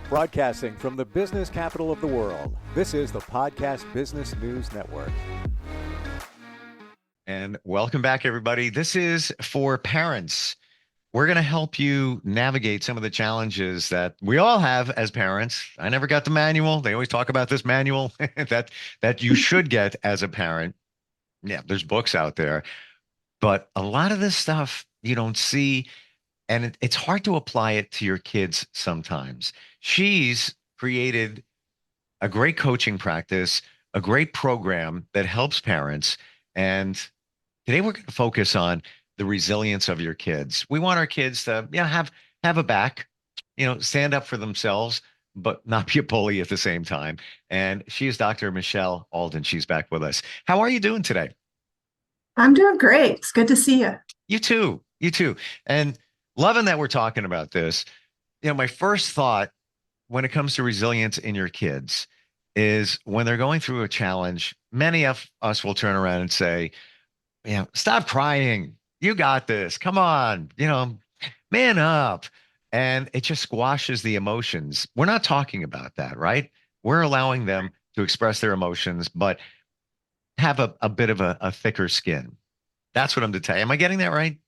Broadcasting from the business capital of the world, this is the Podcast Business News Network. And welcome back, everybody. This is for parents. We're going to help you navigate some of the challenges that we all have as parents. I never got the manual. They always talk about this manual that you should get as a parent. Yeah, there's books out there, but a lot of this stuff you don't see, and it's hard to apply it to your kids sometimes. She's created a great coaching practice, a great program that helps parents. And today we're going to focus on the resilience of your kids. We want our kids to, have a back, stand up for themselves, but not be a bully at the same time. And she is Dr. Michelle Alden. She's back with us. How are you doing today? I'm doing great. It's good to see you. You too. You too. And loving that we're talking about this. My first thought when it comes to resilience in your kids is when they're going through a challenge, many of us will turn around and say, stop crying. You got this. Come on, man up. And it just squashes the emotions. We're not talking about that, right? We're allowing them to express their emotions, but have a bit of a thicker skin. That's what I'm to tell you. Am I getting that right?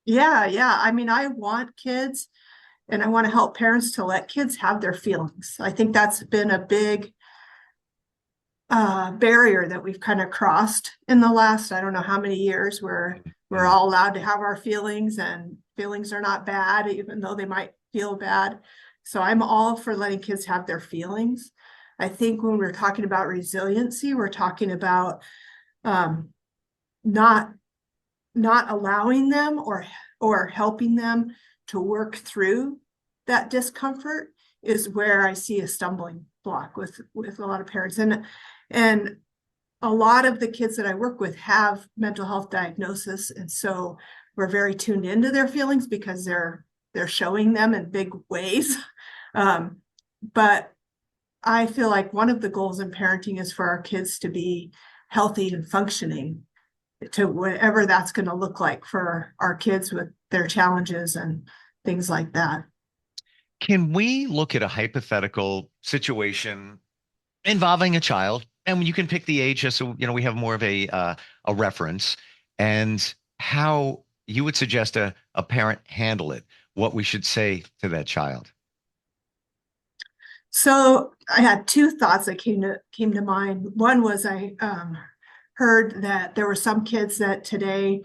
Yeah. I mean, I want kids and I want to help parents to let kids have their feelings. I think that's been a big barrier that we've kind of crossed in the last, I don't know how many years, where we're all allowed to have our feelings, and feelings are not bad, even though they might feel bad. So I'm all for letting kids have their feelings. I think when we're talking about resiliency, we're talking about not allowing them or helping them to work through that discomfort is where I see a stumbling block with a lot of parents. And a lot of the kids that I work with have mental health diagnosis. And so we're very tuned into their feelings because they're showing them in big ways. But I feel like one of the goals in parenting is for our kids to be healthy and functioning, to whatever that's going to look like for our kids with their challenges and things like that. Can we look at a hypothetical situation involving a child, and you can pick the age just so we have more of a reference, and how you would suggest a parent handle it, what we should say to that child? So I had two thoughts that came to mind. One was I heard that there were some kids that today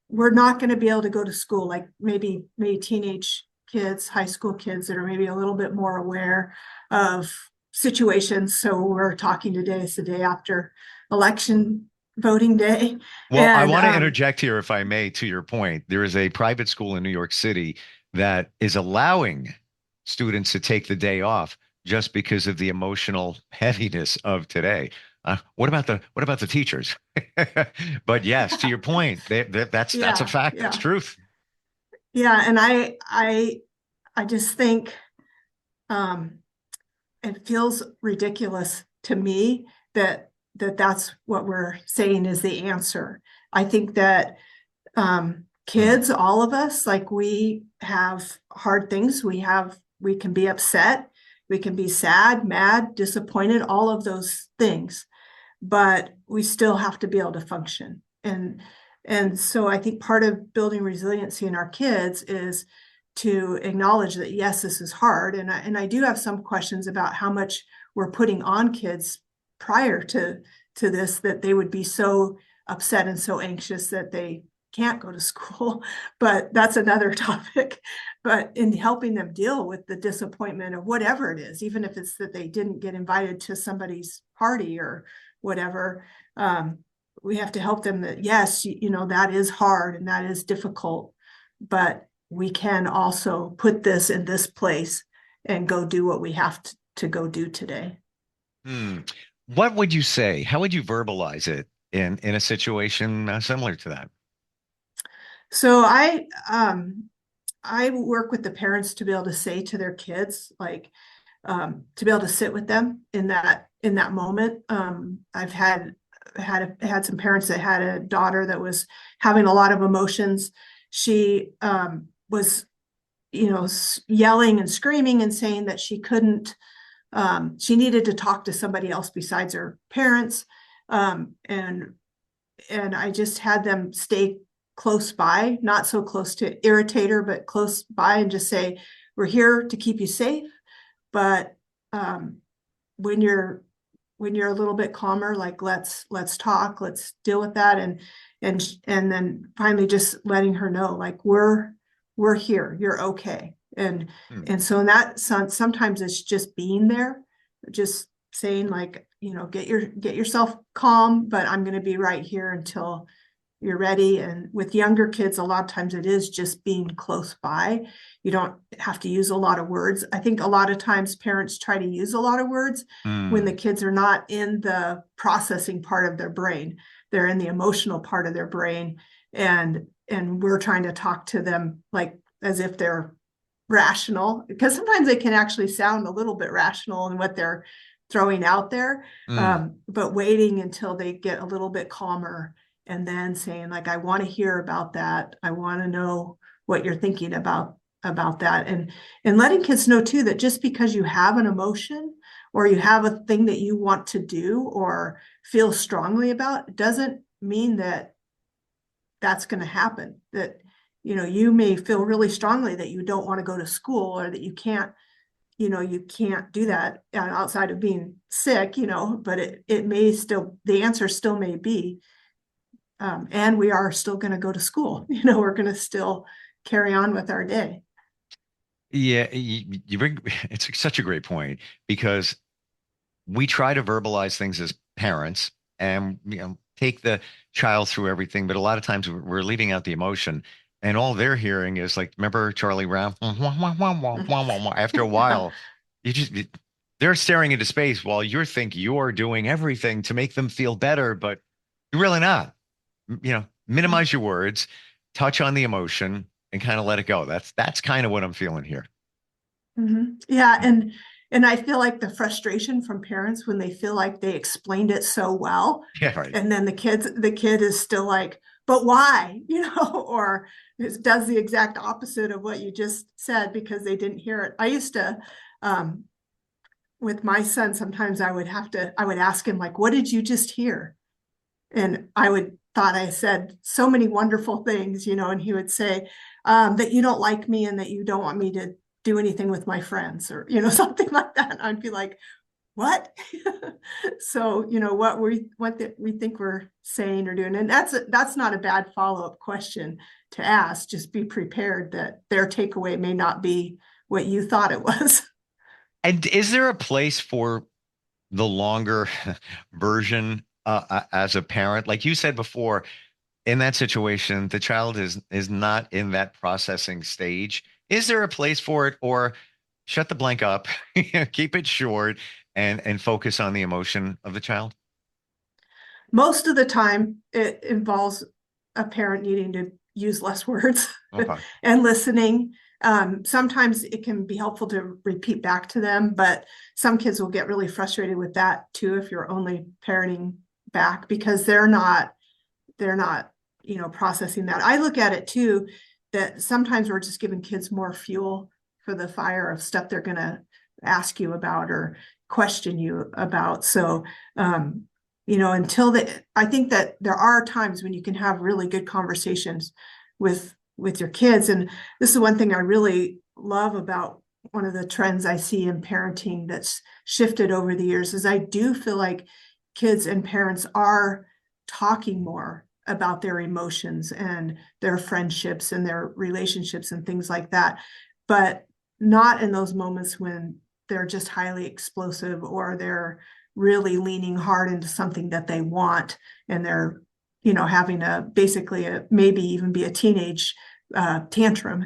were not going to be able to go to school, like maybe teenage kids, high school kids that are maybe a little bit more aware of situations. So we're talking today, it's the day after election voting day. Well, I want to interject here, if I may, to your point. There is a private school in New York City that is allowing students to take the day off just because of the emotional heaviness of today. What about the teachers? But yes, to your point, that's a fact. Yeah. That's truth. Yeah, and I just think it feels ridiculous to me that's what we're saying is the answer. I think that kids, all of us, like, we have hard things. We can be upset, we can be sad, mad, disappointed, all of those things, but we still have to be able to function. And so I think part of building resiliency in our kids is to acknowledge that, yes, this is hard. And I do have some questions about how much we're putting on kids prior to this, that they would be so upset and so anxious that they can't go to school. But that's another topic. But in helping them deal with the disappointment of whatever it is, even if it's that they didn't get invited to somebody's party or whatever, we have to help them that, yes, that is hard and that is difficult, but we can also put this in this place and go do what we have to go do today. What would you say? How would you verbalize it in a situation similar to that? So I work with the parents to be able to say to their kids, like, to be able to sit with them in that moment. I've had some parents that had a daughter that was having a lot of emotions. She was yelling and screaming and saying that she couldn't, she needed to talk to somebody else besides her parents. And I just had them stay close by, not so close to irritate her, but close by, and just say, we're here to keep you safe. But when you're a little bit calmer, like let's talk, let's deal with that. And then finally just letting her know, like, we're here, you're okay. And so in that sense, sometimes it's just being there, just saying, like, get yourself calm, but I'm going to be right here until you're ready. And with younger kids, a lot of times it is just being close by. You don't have to use a lot of words. I think a lot of times parents try to use a lot of words when the kids are not in the processing part of their brain. They're in the emotional part of their brain. And we're trying to talk to them like as if they're rational, because sometimes they can actually sound a little bit rational in what they're throwing out there. But waiting until they get a little bit calmer and then saying, like, I want to hear about that. I want to know what you're thinking about that. And letting kids know too, that just because you have an emotion or you have a thing that you want to do or feel strongly about, doesn't mean that that's going to happen. That, you may feel really strongly that you don't want to go to school, or that you can't do that outside of being sick, but it may still, the answer still may be, and we are still going to go to school. We're going to still carry on with our day. Yeah, you bring it's such a great point, because we try to verbalize things as parents and take the child through everything, but a lot of times we're leaving out the emotion, and all they're hearing is, like, remember Charlie Brown? After a while, they're staring into space while you think you're doing everything to make them feel better, but you're really not. Minimize your words, touch on the emotion, and kind of let it go. That's kind of what I'm feeling here. Yeah. And I feel like the frustration from parents when they feel like they explained it so well. Yeah, right. And then the kid is still like, but why? Or it does the exact opposite of what you just said because they didn't hear it. I used to, with my son, sometimes I would ask him, like, what did you just hear? And thought I said so many wonderful things, and he would say, that you don't like me and that you don't want me to do anything with my friends, or, something like that. And I'd be like, what? So, what we think we're saying or doing. And that's not a bad follow-up question to ask. Just be prepared that their takeaway may not be what you thought it was. And is there a place for the longer version as a parent? Like you said before, in that situation, the child is not in that processing stage. Is there a place for it, or shut the blank up, keep it short, and focus on the emotion of the child? Most of the time, it involves a parent needing to use less words Okay. and listening. Sometimes it can be helpful to repeat back to them, but some kids will get really frustrated with that too if you're only parenting back, because they're not processing that. I look at it too, that sometimes we're just giving kids more fuel for the fire of stuff they're going to ask you about or question you about. So, I think that there are times when you can have really good conversations with your kids. And this is one thing I really love about one of the trends I see in parenting that's shifted over the years, is I do feel like kids and parents are talking more about their emotions and their friendships and their relationships and things like that, but not in those moments when they're just highly explosive or they're really leaning hard into something that they want, and they're having maybe even be a teenage tantrum,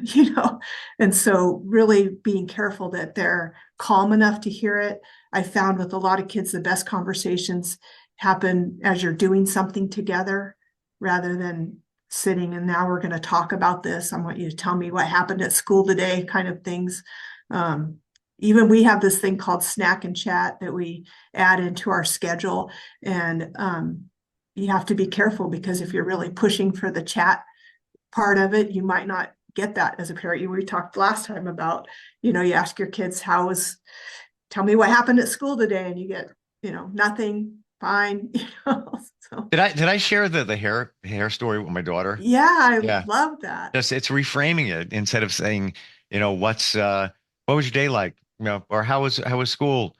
and so really being careful that they're calm enough to hear it. I found with a lot of kids, the best conversations happen as you're doing something together, rather than sitting and now we're going to talk about this. I want you to tell me what happened at school today, kind of things. Even we have this thing called snack and chat that we add into our schedule. And you have to be careful, because if you're really pushing for the chat part of it, you might not get that as a parent. We talked last time about, you ask your kids, tell me what happened at school today, and you get, nothing, fine, so. Did I share the hair story with my daughter? Yeah, I Yeah. love that. Just it's reframing it instead of saying, what was your day like? Or how was school?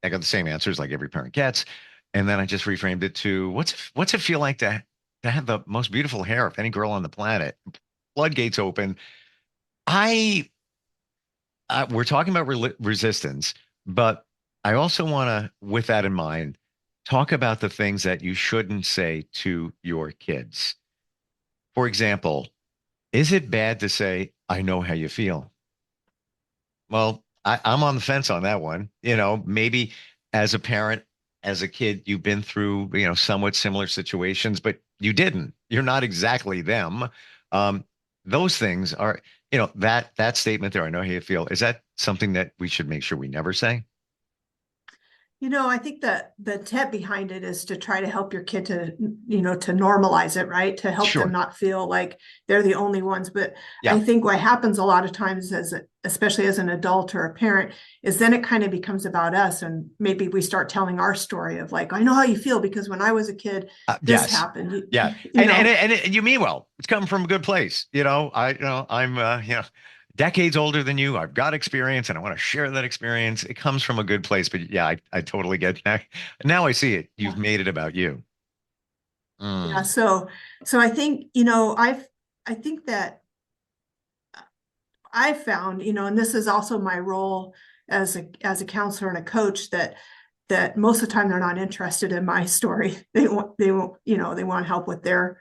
I got the same answers like every parent gets. And then I just reframed it to what's it feel like to have the most beautiful hair of any girl on the planet? Floodgates open. I we're talking about resistance, but I also want to, with that in mind, talk about the things that you shouldn't say to your kids. For example, is it bad to say, I know how you feel? Well, I'm on the fence on that one. Maybe as a parent, as a kid, you've been through, somewhat similar situations, but you didn't. You're not exactly them. Um, those things are, that statement there, I know how you feel. Is that something that we should make sure we never say? I think that the intent behind it is to try to help your kid to normalize it, right? To help them Sure. not feel like they're the only ones. But I Yeah. think what happens a lot of times, especially as an adult or a parent, is then it kind of becomes about us. And maybe we start telling our story of like, I know how you feel because when I was a kid, this Yes. happened. Yeah. And you mean well. It's coming from a good place. I'm decades older than you. I've got experience and I want to share that experience. It comes from a good place, but yeah, I totally get that. Now I see it. You've Yeah. made it about you. Yeah. Mm. So I think, I think that I found, and this is also my role as a counselor and a coach, that most of the time they're not interested in my story. They want help with their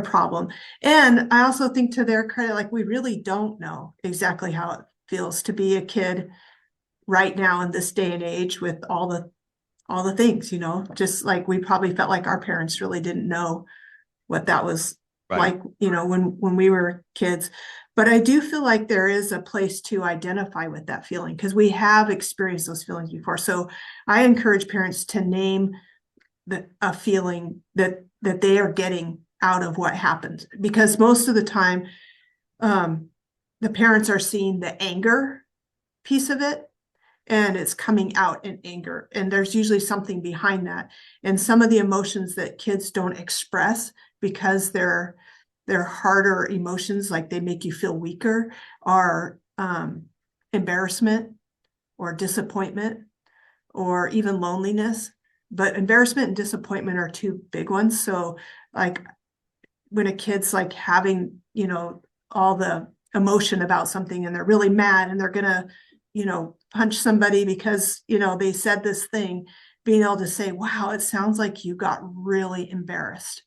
problem. And I also think, to their credit, like, we really don't know exactly how it feels to be a kid right now in this day and age with all the things, just like we probably felt like our parents really didn't know what that was Right. like, when we were kids. But I do feel like there is a place to identify with that feeling because we have experienced those feelings before. So I encourage parents to name a feeling that they are getting out of what happened, because most of the time, um, the parents are seeing the anger piece of it, and it's coming out in anger, and there's usually something behind that. And some of the emotions that kids don't express because they're harder emotions, like they make you feel weaker, are embarrassment or disappointment or even loneliness. But embarrassment and disappointment are two big ones. So like when a kid's like having, all the emotion about something, and they're really mad and they're gonna, punch somebody because, they said this thing, being able to say, wow, it sounds like you got really embarrassed.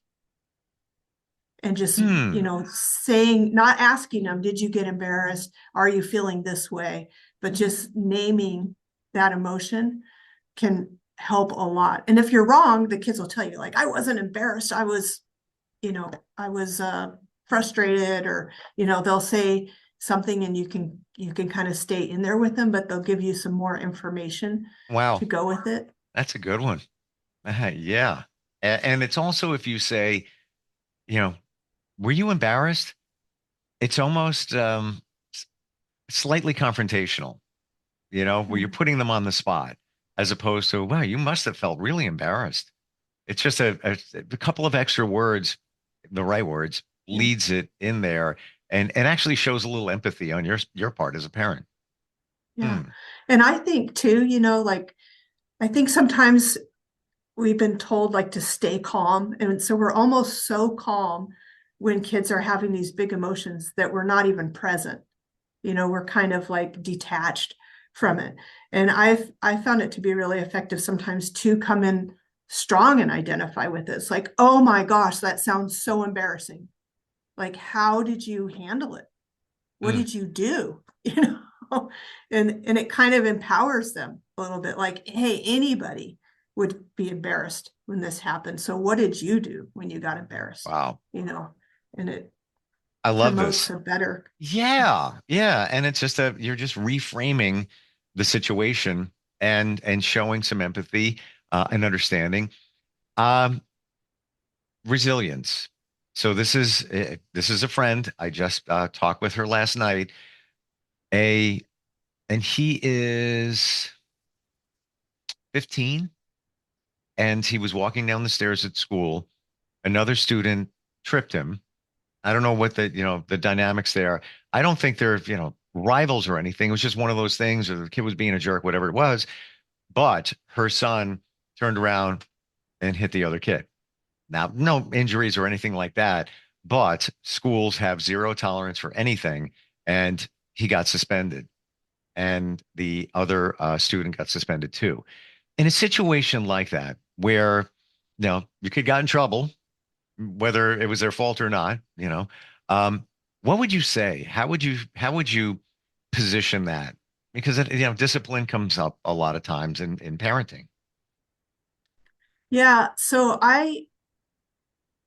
And just, Hmm. saying, not asking them, did you get embarrassed? Are you feeling this way? But just naming that emotion can help a lot. And if you're wrong, the kids will tell you, like, I wasn't embarrassed. I was frustrated, or, they'll say something, and you can kind of stay in there with them, but they'll give you some more information Wow. to go with it. That's a good one. Yeah. And it's also if you say, you know, were you embarrassed? It's almost slightly confrontational, where you're Yeah. putting them on the spot as opposed to, wow, you must have felt really embarrassed. It's just a couple of extra words, the right words, Yeah. leads it in there and actually shows a little empathy on your part as a parent. Yeah. Hmm. And I think too, like, I think sometimes we've been told like to stay calm. And so we're almost so calm when kids are having these big emotions that we're not even present. We're kind of like detached from it. And I found it to be really effective sometimes to come in strong and identify with this. Like, oh my gosh, that sounds so embarrassing. Like, how did you handle it? What Mm. did you do? And it kind of empowers them a little bit, like, hey, anybody would be embarrassed when this happened. So what did you do when you got embarrassed? Wow. And it I love promotes this. a better. Yeah. Yeah. And it's just you're just reframing the situation and showing some empathy and understanding. Um, Resilience. So this is a friend. I just talked with her last night. A and he is 15, and he was walking down the stairs at school. Another student tripped him. I don't know what the dynamics there. I don't think they're, rivals or anything. It was just one of those things, or the kid was being a jerk, whatever it was. But her son turned around and hit the other kid. Now, no injuries or anything like that, but schools have zero tolerance for anything. And he got suspended, and the other student got suspended too. In a situation like that, where your kid got in trouble, whether it was their fault or not, um, what would you say? How would you position that? Because discipline comes up a lot of times in parenting. Yeah, so I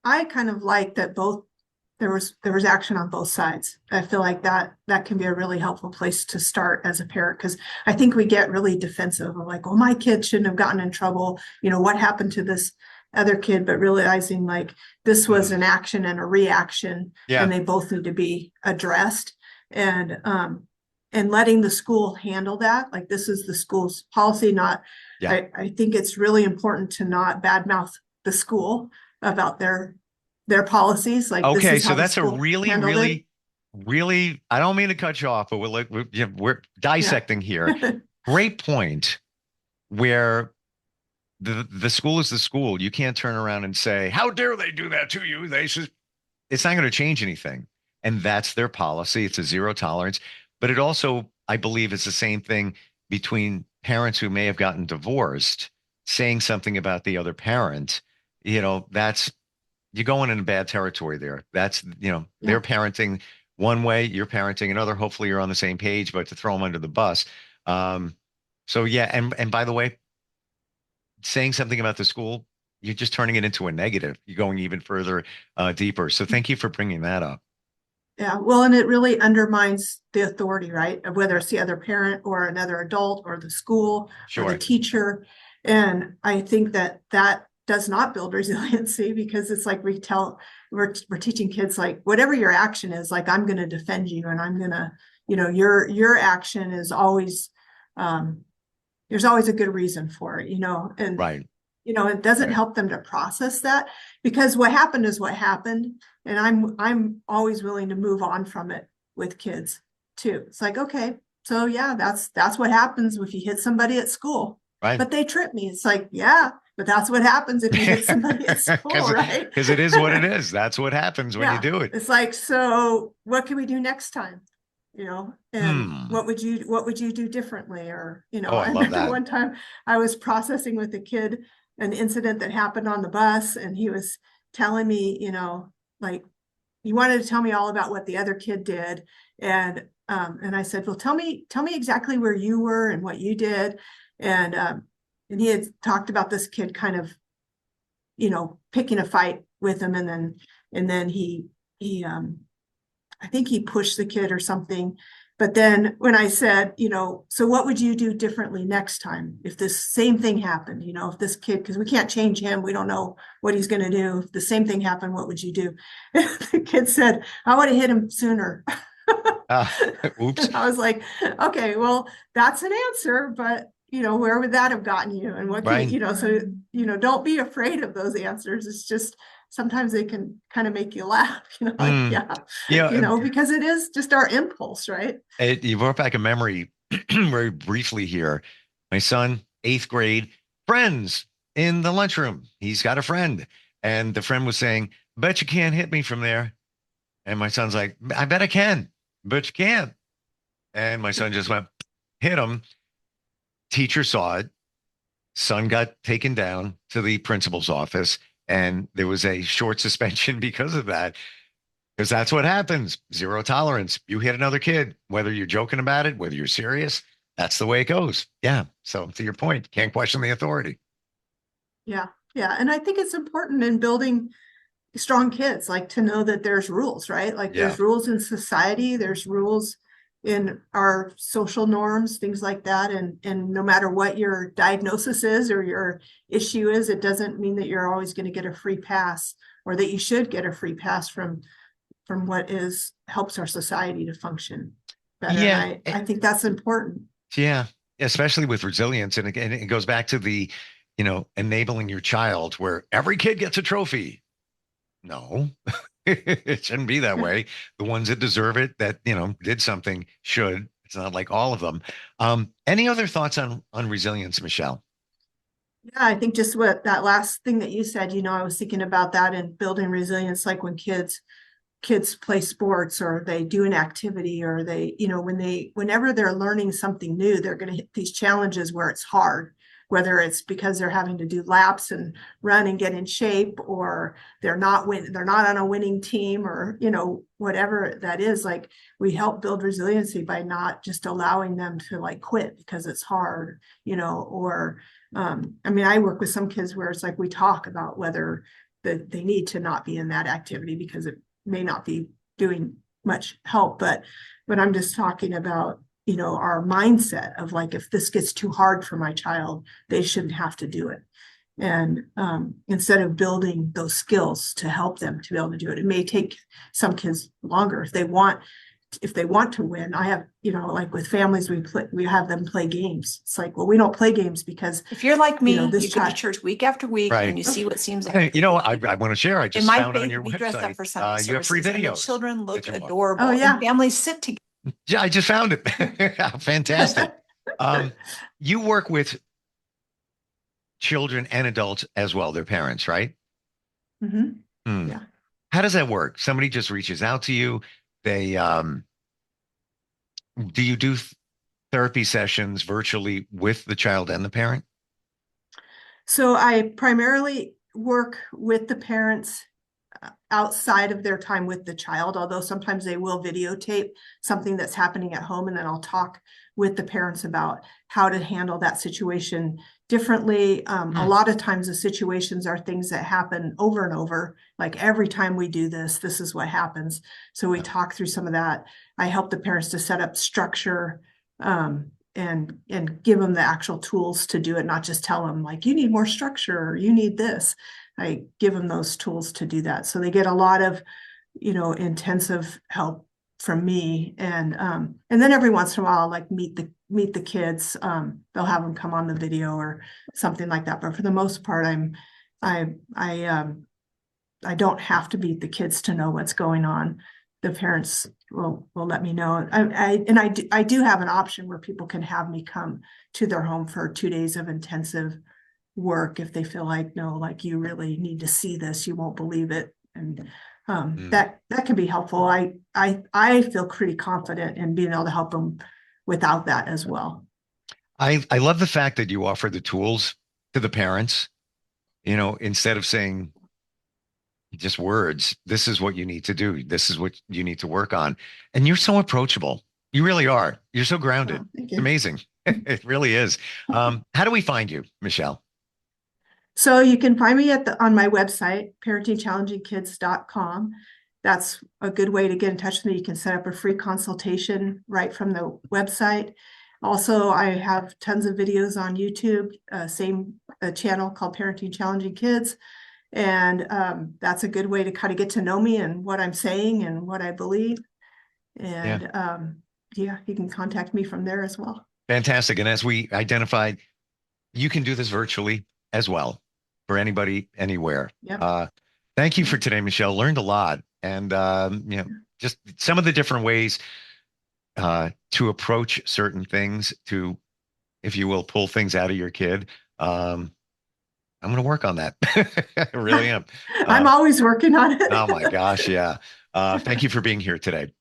kind of like that both there was action on both sides. I feel like that can be a really helpful place to start as a parent, because I think we get really defensive of like, oh, my kid shouldn't have gotten in trouble. What happened to this other kid? But realizing like this was Mhm. an action and a reaction, Yeah. and they both need to be addressed. And letting the school handle that. Like, this is the school's policy, not Yeah. I think it's really important to not badmouth the school about their policies. Like, this Okay, is so how the that's a school really, handled it. really, really, I don't mean to cut you off, but we're Yeah. dissecting here. Great point where the school is the school. You can't turn around and say, "How dare they do that to you?" They should. It's not going to change anything. And that's their policy. It's a zero tolerance. But it also, I believe, is the same thing between parents who may have gotten divorced, saying something about the other parent. That's you're going in bad territory there. That's, they're Yeah. parenting one way, you're parenting another. Hopefully you're on the same page, but to throw them under the bus. Um, so yeah, and by the way, saying something about the school, you're just turning it into a negative. You're going even further deeper. So thank you for bringing that up. Yeah, well, and it really undermines the authority, right? Of whether it's the other parent or another adult or the school or the Sure. teacher. And I think that does not build resiliency, because it's like we're teaching kids like, whatever your action is, like, I'm going to defend you, and I'm going to, your action is always, um, there's always a good reason for it, and Right. it doesn't Right. help them to process that, because what happened is what happened. And I'm always willing to move on from it with kids too. It's like, okay, so yeah, that's what happens if you hit somebody at school. Right. But they trip me. It's like, yeah, but that's what happens if you hit somebody at school, Because right? because it is what it is. That's what happens when you Yeah. do it. It's like, so what can we do next time? And Hmm. what would you do differently? Or, Oh, I I love remember that. one time I was processing with a kid an incident that happened on the bus, and he was telling me, like, he wanted to tell me all about what the other kid did. And I said, well, tell me exactly where you were and what you did. And he had talked about this kid kind of, picking a fight with him. And then he I think he pushed the kid or something. But then when I said, so what would you do differently next time if this same thing happened? If this kid, because we can't change him, we don't know what he's going to do. If the same thing happened, what would you do? The kid said, I would have hit him sooner. Uh, oops. And I was like, okay, well, that's an answer, but where would that have gotten you? And what can Right. so don't be afraid of those answers. It's just sometimes they can kind of make you laugh, like, Hmm. yeah, Yeah. because it is just our impulse, right? You brought back a memory very briefly here. My son, eighth grade, friends in the lunchroom. He's got a friend, and the friend was saying, "Bet you can't hit me from there." And my son's like, "I bet I can, but you can't." And my son just went, hit him. Teacher saw it. Son got taken down to the principal's office, and there was a short suspension because of that. Because that's what happens. Zero tolerance. You hit another kid, whether you're joking about it, whether you're serious, that's the way it goes. Yeah. So to your point, can't question the authority. Yeah, yeah. And I think it's important in building strong kids, like, to know that there's rules, right? Like, Yeah. there's rules in society, there's rules in our social norms, things like that. And no matter what your diagnosis is or your issue is, it doesn't mean that you're always going to get a free pass or that you should get a free pass from what helps our society to function better. Yeah. And I think that's important. Yeah. Especially with resilience. And again, it goes back to the, enabling your child where every kid gets a trophy. No, it shouldn't be that way. The ones that deserve it, that, did something should. It's not like all of them. Any other thoughts on resilience, Michelle? Yeah, I think just what that last thing that you said, I was thinking about that and building resilience, like when kids play sports or they do an activity, or they, whenever they're learning something new, they're going to hit these challenges where it's hard, whether it's because they're having to do laps and run and get in shape, or they're not on a winning team, or, whatever that is. Like, we help build resiliency by not just allowing them to like quit because it's hard, or, I work with some kids where it's like, we talk about whether they need to not be in that activity because it may not be doing much help, but I'm just talking about, our mindset of like, if this gets too hard for my child, they shouldn't have to do it. And instead of building those skills to help them to be able to do it, it may take some kids longer if they want to win. I have, like with families, we have them play games. It's like, well, we don't play games because if you're like me, this you go to church week after week, Right. and you see what seems like. Hey, I want to share. I In just my found on faith, your we dress up for website, Sunday you have free services, and the videos. children look that you want. adorable. Oh, yeah. And families sit together. Yeah, I just found it. Fantastic. You work with children and adults as well, their parents, right? Mm-hmm. Yeah. How does that work? Somebody just reaches out to you. They, do you do therapy sessions virtually with the child and the parent? So I primarily work with the parents outside of their time with the child, although sometimes they will videotape something that's happening at home, and then I'll talk with the parents about how to handle that situation differently. A lot of times the situations are things that happen over and over, like every time we do this is what happens. So we talk through some of that. I help the parents to set up structure, and give them the actual tools to do it, not just tell them like, you need more structure, or you need this. I give them those tools to do that. So they get a lot of, intensive help from me. And then every once in a while, I'll like meet the kids. They'll have them come on the video or something like that. But for the most part, I don't have to meet the kids to know what's going on. The parents will let me know. I do have an option where people can have me come to their home for 2 days of intensive work if they feel like, no, like, you really need to see this, you won't believe it. And that can be helpful. I feel pretty confident in being able to help them without that as well. I love the fact that you offer the tools to the parents, instead of saying just words. This is what you need to do. This is what you need to work on. And you're so approachable. You really are. You're so grounded. Thank It's you. amazing. It really is. How do we find you, Michelle? So you can find me on my website, parentingchallengingkids.com. That's a good way to get in touch with me. You can set up a free consultation right from the website. Also, I have tons of videos on YouTube, same channel called Parenting Challenging Kids. And that's a good way to kind of get to know me and what I'm saying and what I believe. And you can contact me from there as well. Fantastic. And as we identified, you can do this virtually as well for anybody, anywhere. Yep. Thank you for today, Michelle. Learned a lot. And, just some of the different ways to approach certain things, to, if you will, pull things out of your kid. I'm going to work on that. I really am. I'm always working on it. Oh my gosh. Yeah. Thank you for being here today.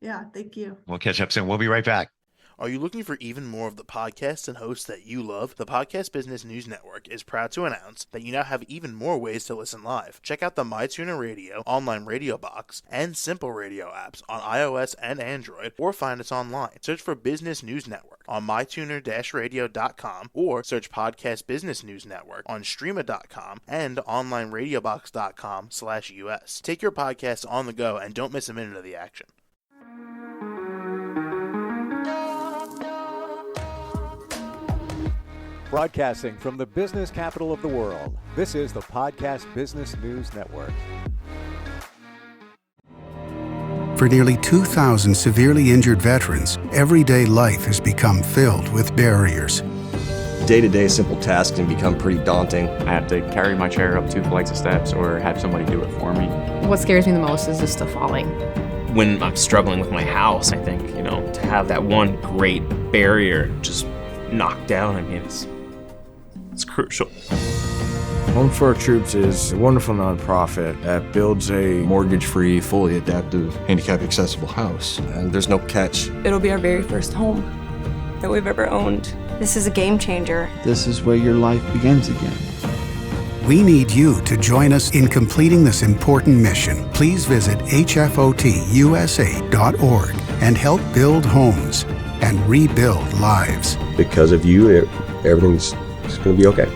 Yeah, thank you. We'll catch up soon. We'll be right back. Are you looking for even more of the podcasts and hosts that you love? The Podcast Business News Network is proud to announce that you now have even more ways to listen live. Check out the MyTuner Radio, online radio box, and Simple Radio apps on iOS and Android, or find us online. Search for Business News Network on mytuner-radio.com, or search Podcast Business News Network on streama.com and onlineradiobox.com/US. Take your podcast on the go and don't miss a minute of the action. Broadcasting from the business capital of the world, this is the Podcast Business News Network. For nearly 2,000 severely injured veterans, everyday life has become filled with barriers. Day-to-day simple tasks can become pretty daunting. I have to carry my chair up 2 flights of steps or have somebody do it for me. What scares me the most is just the falling. When I'm struggling with my house, I think, to have that one great barrier just knocked down, it's crucial. Home for Our Troops is a wonderful nonprofit that builds a mortgage-free, fully adaptive, handicap-accessible house. And there's no catch. It'll be our very first home that we've ever owned. This is a game changer. This is where your life begins again. We need you to join us in completing this important mission. Please visit hfotusa.org and help build homes and rebuild lives. Because of you, everything's going to be okay.